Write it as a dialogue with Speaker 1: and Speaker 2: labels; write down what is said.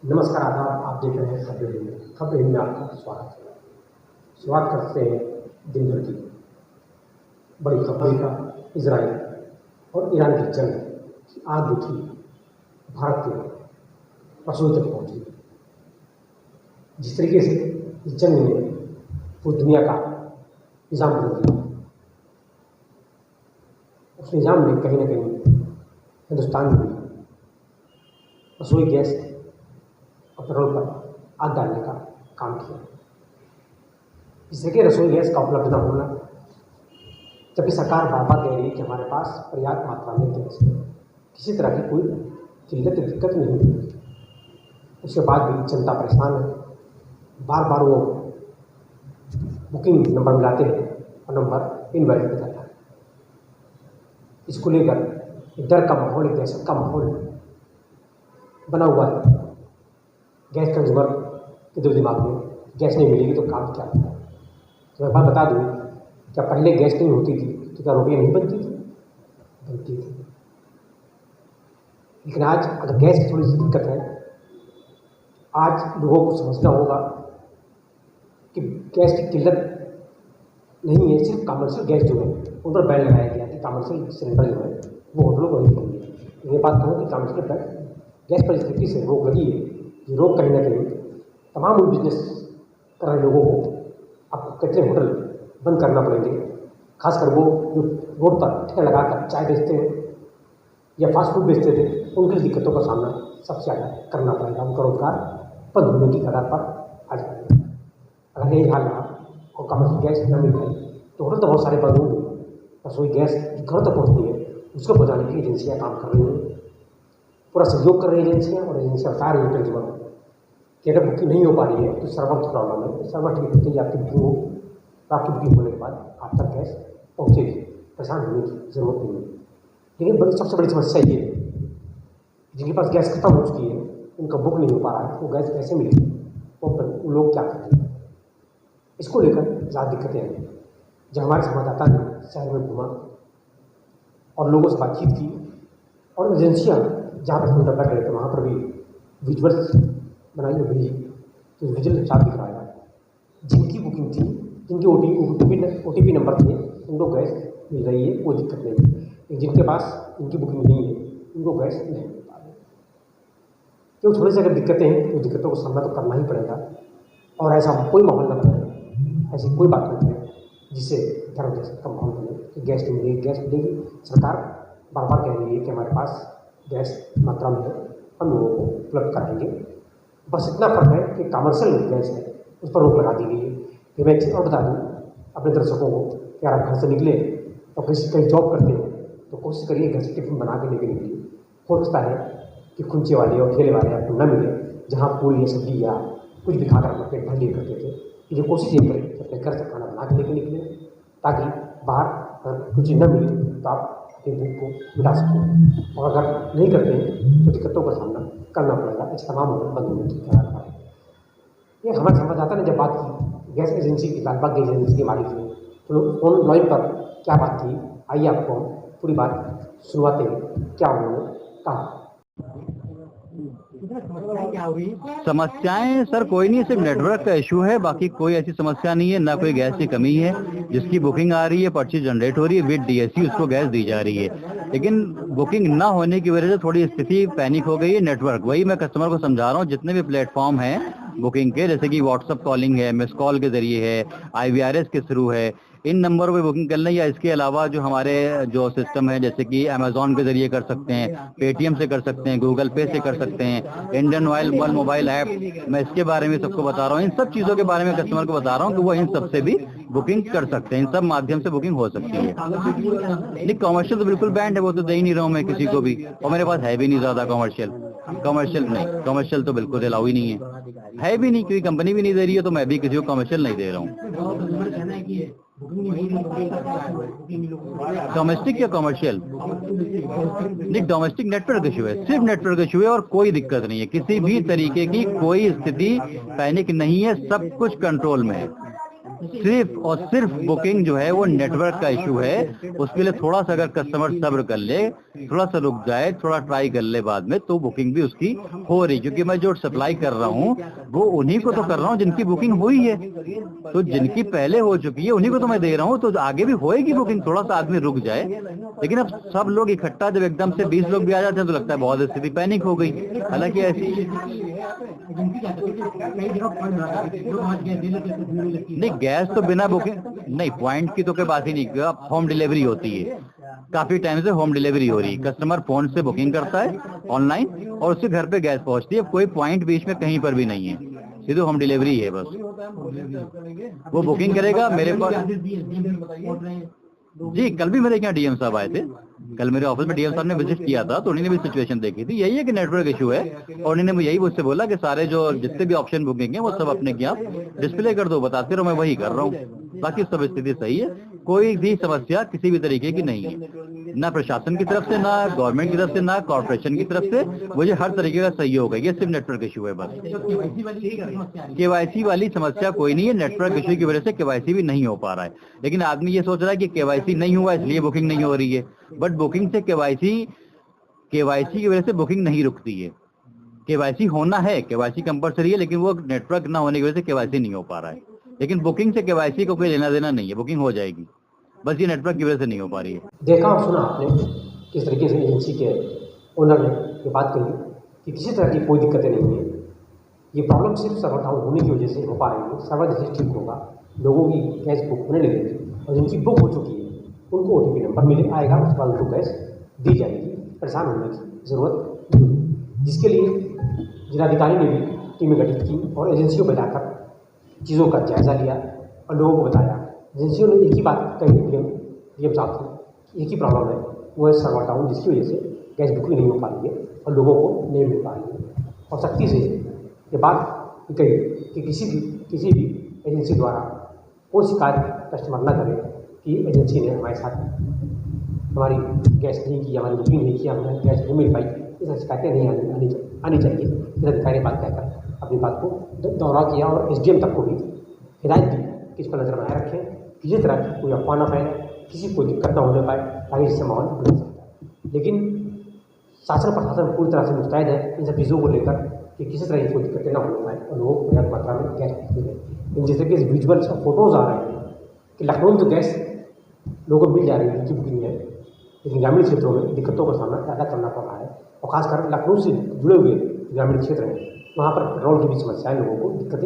Speaker 1: नमस्कार, आदाब। आप देख रहे हैं खबरें हिंद। खबरें हिंद में आपका स्वागत है। शुरुआत करते हैं दिन भर की बड़ी खबरों का। इजराइल और ईरान की जंग की आग उठी, भारत के रसोई तक पहुंची। जिस तरीके से इस जंग ने पूरी दुनिया का निज़ाम बदल दिया, उस निज़ाम में कहीं न कहीं हिंदुस्तान में भी रसोई गैस और पेट्रोल पर आग डालने का काम किया। जिस तरीके रसोई गैस का उपलब्ध न होना, जबकि सरकार बार-बार कह रही है कि हमारे पास पर्याप्त मात्रा में गैस है, किसी तरह की कोई किल्लत दिक्कत नहीं हुई, उसके बाद भी जनता परेशान है। बार-बार वो बुकिंग नंबर मिलाते हैं और नंबर इनवैलिड हो जाता है। इसको लेकर एक डर का माहौल, एक दहशत का माहौल बना हुआ है गैस कंज्यूमर के दिमाग में। गैस नहीं मिलेगी तो काम क्या होगा। तो मैं बात बता दूँ, क्या पहले गैस नहीं होती थी तो क्या रोटियाँ नहीं बनती थी? बनती थी। लेकिन आज अगर गैस की थोड़ी सी दिक्कत है, आज लोगों को समझना होगा कि गैस की किल्लत नहीं है, सिर्फ कमर्शियल गैस जो है उन पर बैन लगाया गया कि कमर्शियल सिलेंडर जो है वो होटलों को नहीं मिलेंगे। ये बात कहूँ कि कमर्शियल गैस पर जिस तरीके से रोक लगी है, ये रोक कहीं ना कहीं तमाम उन बिजनेस कर रहे लोगों को अब कितने होटल बंद करना पड़ेंगे। खासकर वो जो रोड पर ठेला लगाकर चाय बेचते हैं या फास्ट फूड बेचते थे, उनकी दिक्कतों का सामना सबसे ज़्यादा करना पड़ेगा। उनका रोजगार बंद होने की कगार पर आ जाएगा। अगर यही हाल रहा और कमर्शियल गैस न मिल पाई तो होटल तो बहुत सारे बंद होंगे। रसोई गैस घर तक पहुँचती है, उसको पहुँचाने के लिए एजेंसियाँ काम कर रही हैं, पूरा सहयोग कर रही है एजेंसियाँ। और एजेंसियाँ बता रही है कंज्यूमर को कि अगर बुकिंग नहीं हो पा रही है तो सर्वर की प्रॉब्लम है, सर्वर ठीक होती है, आपकी बुकिंग हो, आपकी बुकिंग होने के बाद आप तक गैस पहुँचेगी, परेशान होने की ज़रूरत नहीं है। लेकिन सबसे बड़ी समस्या ये है, जिनके पास गैस खत्म हो चुकी है, उनका बुक नहीं हो पा रहा है, वो गैस कैसे मिलेगी, वो लोग क्या करेंगे? इसको लेकर ज़्यादा दिक्कतें हैं। जब हमारे संवाददाता ने शहर में घूमा और लोगों से बातचीत की और एजेंसियाँ जहाँ पर हम बैठ रहे थे वहाँ पर भी विजुअल्स बनाई और भेजी, तो विजुअल साफ दिख रहा है जिनकी बुकिंग थी, जिनके OTP नंबर थे, उनको गैस मिल रही है, कोई दिक्कत नहीं है। जिनके पास इनकी बुकिंग नहीं है, उनको गैस नहीं मिल पा रही। क्यों? थोड़ी सी अगर दिक्कतें हैं तो दिक्कतों का सामना तो करना ही पड़ेगा। और ऐसा कोई माहौल न बने, ऐसी कोई बात नहीं है जिससे धर्म जैसे का माहौल बने कि गैस नहीं मिलेगी। गैस मिलेगी, सरकार बार बार कह रही है कि हमारे पास गैस मात्रा में है, हम लोगों को उपलब्ध कराएंगे। बस इतना फ़र्क है कि कमर्शियल गैस है उस पर रोक लगा दी गई है। फिर मैं एक चीज़ और बता दूँ अपने दर्शकों को कि अगर आप घर से निकले और कहीं जॉब करते हैं तो कोशिश करिए घर से टिफिन बना के लेके निकलिए। हो सकता है कि खुंचे वाले और ठेले वाले आपको न मिले, जहाँ पूरी या सब्जी या कुछ भी खाकर अपना पेट भर लिया करते थे। ये कोशिश ये करें कि अपने घर से खाना बना के लेके निकलें, ताकि बाहर अगर कुछ न मिले तो आप अपनी भूख को मिटा सकें। और अगर नहीं करते हैं तो दिक्कतों का सामना करना पड़ेगा। इस तमाम होटल बंद होने की कगार पर है। ये हमारे संवाददाता ने जब बात की गैस एजेंसी की, लालबाग गैस एजेंसी के मालिक से, तो फोन लाइन पर क्या बात थी, आइए आपको हम पूरी बात सुनवाते हैं क्या उन्होंने कहा।
Speaker 2: क्या हुई समस्याएं? सर कोई नहीं, सिर्फ नेटवर्क का इशू है, बाकी कोई ऐसी समस्या नहीं है, ना कोई गैस की कमी है। जिसकी बुकिंग आ रही है, पर्ची जनरेट हो रही है, विद DSC उसको गैस दी जा रही है। लेकिन बुकिंग ना होने की वजह से थोड़ी स्थिति पैनिक हो गई है। नेटवर्क, वही मैं कस्टमर को समझा रहा हूँ, जितने भी प्लेटफॉर्म हैं बुकिंग के, जैसे कि व्हाट्सअप कॉलिंग है, मिस कॉल के जरिए है, IVRS के थ्रू है, इन नंबरों पे बुकिंग कर लें। या इसके अलावा जो हमारे जो सिस्टम है, जैसे कि अमेजॉन के जरिए कर सकते हैं, पेटीएम से कर सकते हैं, गूगल पे से कर सकते हैं, Indian oil one mobile app, मैं इसके बारे में सबको बता रहा हूँ। इन सब चीजों के बारे में कस्टमर को बता रहा हूँ कि वो इन सब से भी बुकिंग कर सकते हैं, इन सब माध्यम से बुकिंग हो सकती है। नहीं, कॉमर्शियल तो बिल्कुल बैंड है, वो तो दे ही नहीं रहा हूँ मैं किसी को भी, और मेरे पास है भी नहीं ज्यादा कॉमर्शियल नहीं, कॉमर्शियल तो बिल्कुल अलाउ ही नहीं है भी नहीं, क्योंकि कंपनी भी नहीं दे रही है, तो मैं भी किसी को कॉमर्शियल नहीं दे रहा हूँ। डोमेस्टिक या कॉमर्शियल? नहीं, डोमेस्टिक नेटवर्क इशू है, सिर्फ नेटवर्क इशू है और कोई दिक्कत नहीं है, किसी भी तरीके की कोई स्थिति पैनिक नहीं है, सब कुछ कंट्रोल में है। सिर्फ और सिर्फ बुकिंग जो है वो नेटवर्क का इशू है। उसके लिए थोड़ा सा अगर कस्टमर सब्र कर ले, थोड़ा सा रुक जाए, थोड़ा ट्राई कर ले बाद में, तो बुकिंग भी उसकी हो रही। क्योंकि मैं जो सप्लाई कर रहा हूँ वो उन्हीं को तो कर रहा हूँ जिनकी बुकिंग हुई है। तो जिनकी पहले हो चुकी है उन्हीं को तो मैं दे रहा हूँ, तो आगे भी होएगी बुकिंग। थोड़ा सा आदमी रुक जाए। लेकिन अब सब लोग इकट्ठा जब एकदम से 20 लोग भी आ जाते हैं तो लगता है बहुत स्थिति पैनिक हो गई। हालांकि ऐसी नहीं, गैस तो बिना बुकिंग नहीं, पॉइंट की तो कोई बात ही नहीं। अब होम डिलीवरी होती है, काफी टाइम से होम डिलीवरी हो रही है। कस्टमर फोन से बुकिंग करता है ऑनलाइन और उसके घर पे गैस पहुंचती है। कोई पॉइंट बीच में कहीं पर भी नहीं है, सीधे होम डिलीवरी है बस। वो बुकिंग करेगा मेरे पास। जी, कल भी मेरे यहाँ डीएम साहब आए थे। कल मेरे ऑफिस में डीएम साहब ने विजिट किया था, तो उन्होंने भी सिचुएशन देखी थी। यही है कि नेटवर्क इशू है, और उन्होंने मुझे यही मुझसे बोला कि सारे जो जितने भी ऑप्शन बुकिंग है वो सब अपने क्या डिस्प्ले कर दो, बताते रहो, मैं वही कर रहा हूँ। बाकी सब स्थिति सही है, कोई भी समस्या किसी भी तरीके की नहीं है, ना प्रशासन की तरफ से, ना गवर्नमेंट की तरफ से, ना कॉर्पोरेशन की तरफ से। मुझे हर तरीके का सहयोग है। ये सिर्फ नेटवर्क इशू है बस। केवाईसी वाली समस्या कोई नहीं है। नेटवर्क इशू की वजह से केवाईसी भी नहीं हो पा रहा है। लेकिन आदमी ये सोच रहा है कि केवाईसी नहीं हुआ इसलिए बुकिंग नहीं हो रही है, बट बुकिंग से केवाईसी की वजह से बुकिंग नहीं रुकती है। केवाईसी होना है, केवाईसी कंपलसरी है, लेकिन वो नेटवर्क ना होने की वजह से केवाईसी नहीं हो पा रहा है। लेकिन बुकिंग से केवाईसी को कोई लेना देना नहीं है, बुकिंग हो जाएगी, बस ये नेटवर्क की वजह से नहीं हो पा रही है।
Speaker 1: देखा और सुना आपने किस तरीके से एजेंसी के ओनर ने ये बात कही कि किसी तरह की कोई दिक्कतें नहीं है, ये प्रॉब्लम सिर्फ सर्वर डाउन होने की वजह से हो पा रही है। सर्वर जैसे ठीक होगा, लोगों की गैस बुक होने लगेगी, और जिनकी बुक हो चुकी है उनको ओटीपी नंबर मिले आएगा, उसके बाद उनको गैस दी जाएगी। परेशान होने की ज़रूरत नहीं है, जिसके लिए जिलाधिकारी ने भी टीमें गठित की और एजेंसियों को जाकर चीज़ों का जायज़ा लिया और लोगों को बताया। एजेंसियों ने एक ही बात कही डीएम साहब से, एक ही प्रॉब्लम है, वो है सर्वर डाउन, जिसकी वजह से गैस बुकिंग नहीं हो पा रही है और लोगों को नहीं मिल पा रही है। और सख्ती से ये बात कही कि किसी भी एजेंसी द्वारा कोई शिकायत कस्टमर न करे कि एजेंसी ने हमारे साथ हमारी गैस नहीं की, हमारी बुकिंग नहीं की, हमें गैस नहीं मिल पाई, ये शिकायतें नहीं आनी चाहिए। जिलाधिकारी ने बात कहकर अपनी बात को दौरा किया और एसडीएम तक को भी हिदायत दी कि इस पर नज़र बनाए रखें, किसी तरह की कोई अफवाह न फैले, किसी को दिक्कत न होने पाए, ताकि इससे माहौल बदल सकता है। लेकिन शासन प्रशासन पूरी तरह से मुस्तैद है इन सब चीज़ों को लेकर कि किसी तरह की कोई दिक्कतें न होने पाए और लोगों को पर्याप्त मात्रा में गैस मिले। जैसे कि विजुअल्स और फोटोज़ आ रहे हैं कि लखनऊ में तो गैस लोगों को मिल जा रही है, उनकी बुकिंग है, लेकिन ग्रामीण क्षेत्रों में दिक्कतों का सामना ज़्यादा करना पड़ रहा है। और खासकर लखनऊ से जुड़े हुए ग्रामीण क्षेत्र हैं, वहाँ पर पेट्रोल की भी समस्याएं, लोगों को दिक्कतें